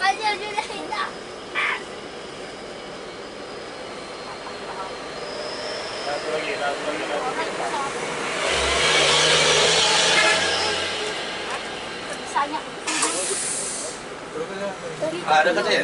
Satu lagi. Bisanya. Ada kata ya?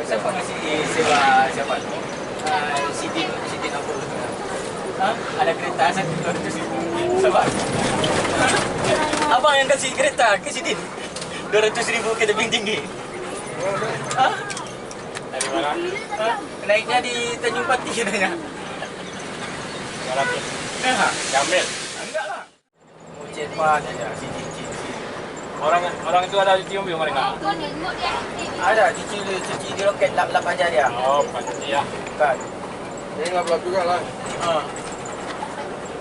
Siapa ngasih sewa siapa? Sidin apa? Hah? Ada kereta satu 200.000. Siapa? Abang yang kasih kereta ke Sidin 200.000 ke tebing tinggi. Hah? Dari mana? Hah? Naiknya di Tanjung Pati katanya. 200. Hah? Diambil. Enggak lah. Mau cepat aja Sidin. Orang itu ada cium belum mereka? Ada cuci di roket lap aja dia. Oh, pasti ya. Kan. Ini ngelap juga lah.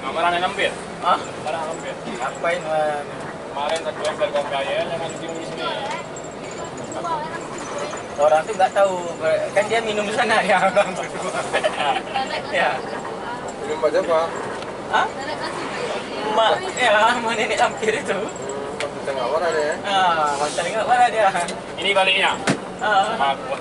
Ngamaran yang hampir. Hah? Barang hampir. Ngapain? Kemarin satu ekor komplain yang cium di sini. Orang tuh nggak tahu kan dia minum di sana ya orang berdua. Ya. Minum siapa? Hah? Mak nenek lampir itu. Tengah mana ya? Mantan ingat mana dia? Ini baliknya. Aku.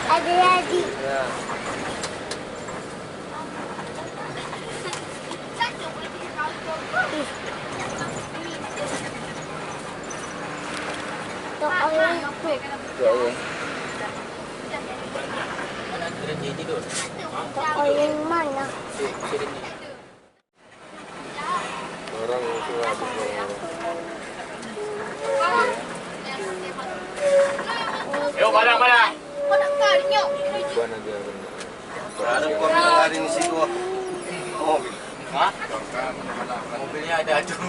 Ada lagi. Ya. Tok Mana dia tidur? yang mana? Sini. Orang itu habis Yuk, barang. bukan aja. Ada kok hari ini sih gua. Oh, Hah? Mobilnya ada tuh.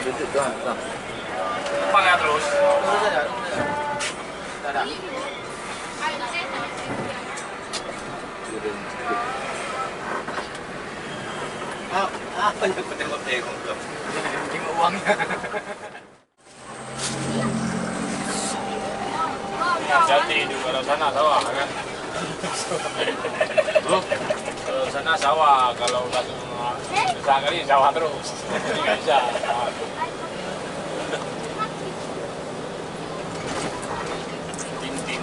Duduk doang. Pangnya terus. Terus aja. Ada. Apa yang tengok-tengok tuh? Tengok uangnya. Hati-hati di kalau sana sawah kan. Kalau sana sawah, kalau satu besar kali sawah terus. Nggak bisa. Cincin.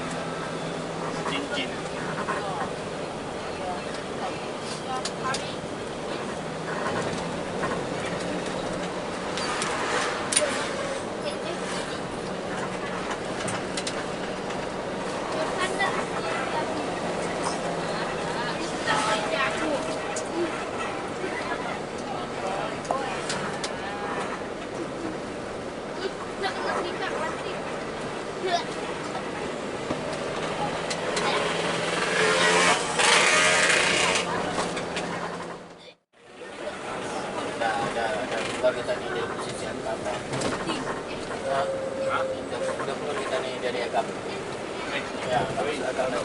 Udah kita nih dari posisi apa? Udah keluar kita nih dari agam. Ya, habis agam dah.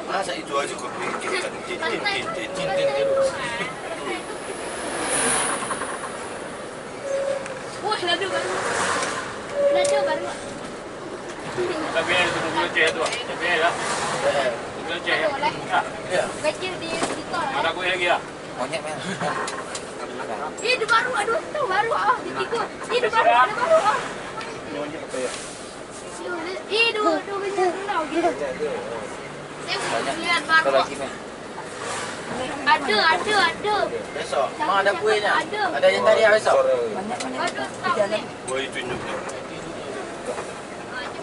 Masa itu aja kok bikin terus. Wah, lado baru. Tapi itu dulu C itu. Tapi ya. Dulu C ya. Ya. Kecil di tol. Ada kue lagi ya? Monyet men. Ini baru, aduh, itu baru, ikut. Ini baru, ada baru, Ini dua bener tau gitu. Saya lihat baru. Ada. Besok, emang ada kuenya? Ada yang tadi ya besok? Aduh, tahu nih. Boleh tunjuk.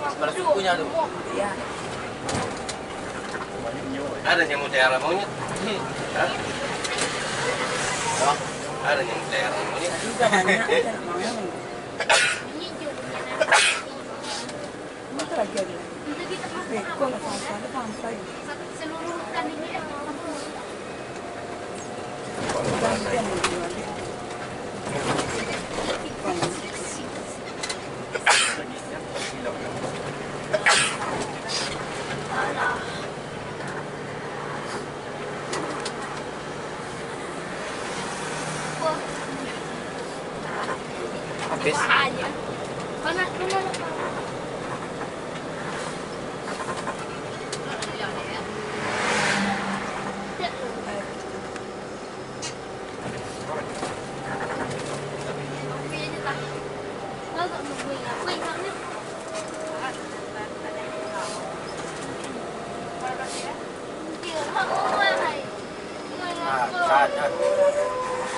Sebelah sukunya tuh. Iya. Ada yang mutiara monyet. Hah? Oh, Ada yang mutiara monyet. Juga banyak ada mau. Ini juga. Itu lagi ada. Itu kita Beko lah sampai. seluruh hutan ini. Gantian dijual. habis. Aja. Panas benar.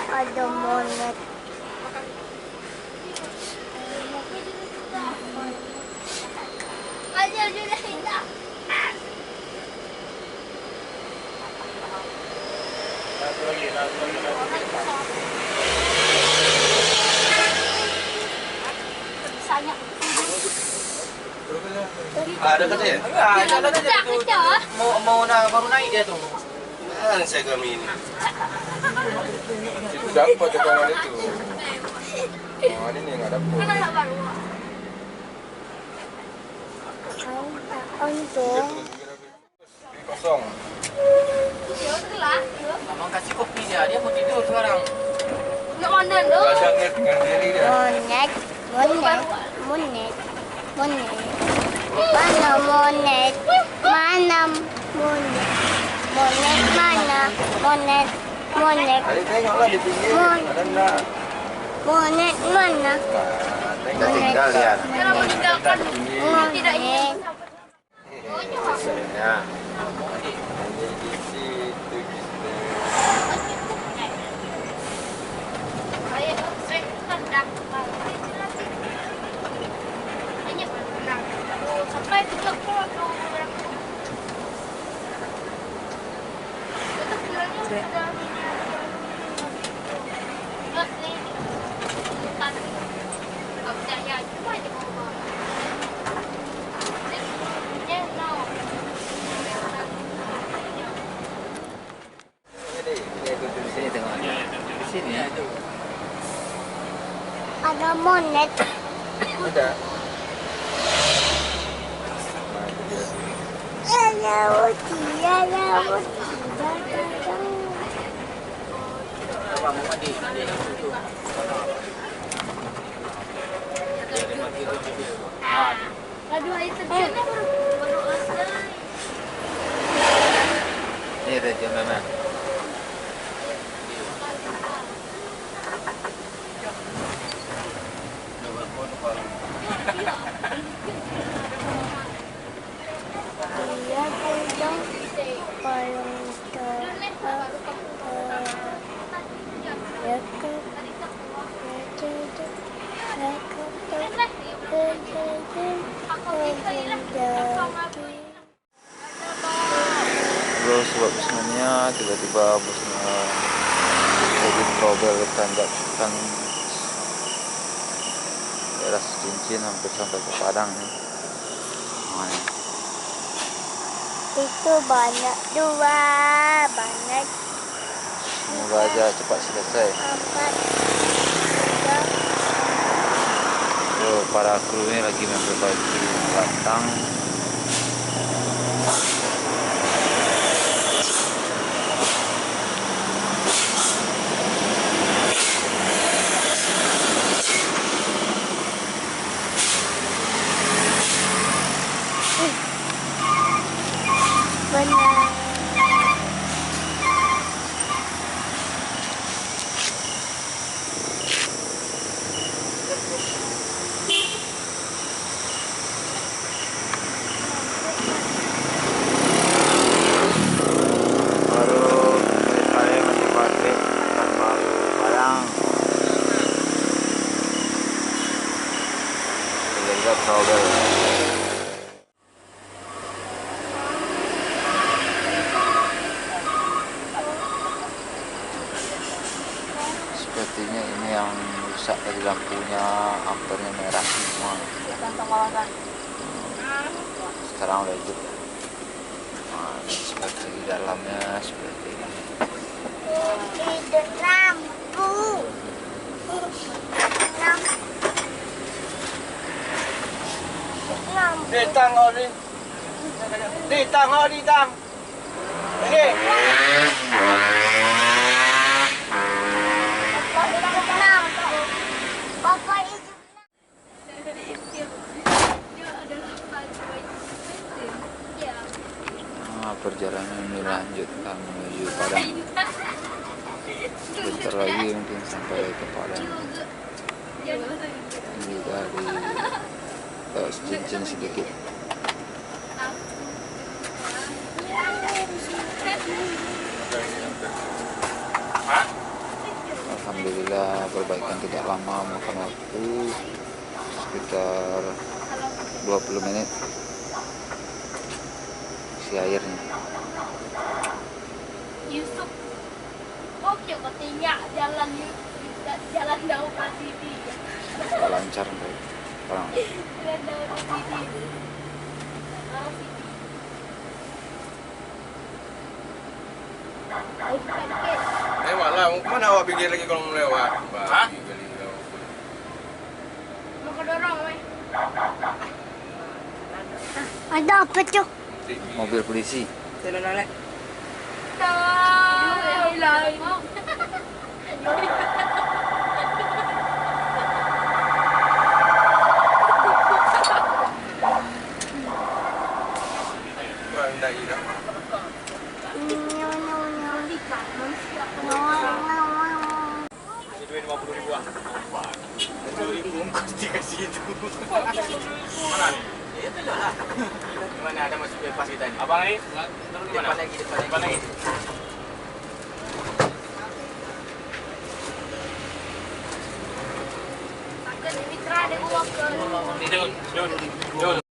Ada monet. Aja sudah hilang. Bisanya. Ada kata ya? Enggak, ada tadi tuh. Mau baru naik dia tuh. Mana saya kami ini? Itu dapat tegangan itu. Oh, ini nggak dapat. Mana baru? Untuk Kosong. ya lah. Abang kasih kopi dia mau tidur sekarang. Nggak mana lo? Kadangnya dengan diri dia. Monet. Mana monet? Mana monet? Monet. Tadi tengoklah di pinggir. Ada enggak? Monet mana? Tengok tinggal lihat. Kalau meninggalkan tidak ingin. Ya. Ini di situ gitu. Sampai ke Sini tengok. Di sini ya. ada monet. Ada. Abang mau mandi itu. Aduh, air terjun baru selesai. Ini ada jam mana? Iya, dong. Bro, sebab sebenarnya tiba-tiba bosnya jadi trouble tanjak kan daerah cincin hampir sampai ke Padang nih. Nah, Itu banyak banyak semoga aja cepat selesai. empat Para kru ini lagi memperbaiki batang. benar. Padang. Lihat trouble. Sepertinya ini yang rusak dari lampunya, ampernya merah semua. Sekarang udah hidup. Nah, seperti di dalamnya seperti ini. Ditang oh di. Ditang oh ditang. Ini. Bapak itu Perjalanan ini lanjutkan menuju Padang. Bentar lagi mungkin sampai ke Padang. Ini dari cincin sedikit. Alhamdulillah perbaikan tidak lama, makan waktu sekitar 20 menit. Isi airnya. Yusuf, kok kiểu katanya jalan daun sini. Lancar baik. Sekarang Jalan daun sini. Lewat lah, mau kemana awak pinggir lagi kalau mau lewat? Hah? Mau kedorong, weh. Ada apa tuh? mobil polisi. Jalan oleh. Tidak hilang. Duit 50.000 ah. 50.000 ongkos dikasih itu. Mana nih? Itu lah. Gimana ada masuk bebas kita nih? Abang ini? Depan lagi, depan lagi. Akan ini terakhir gua ke Ini Dun.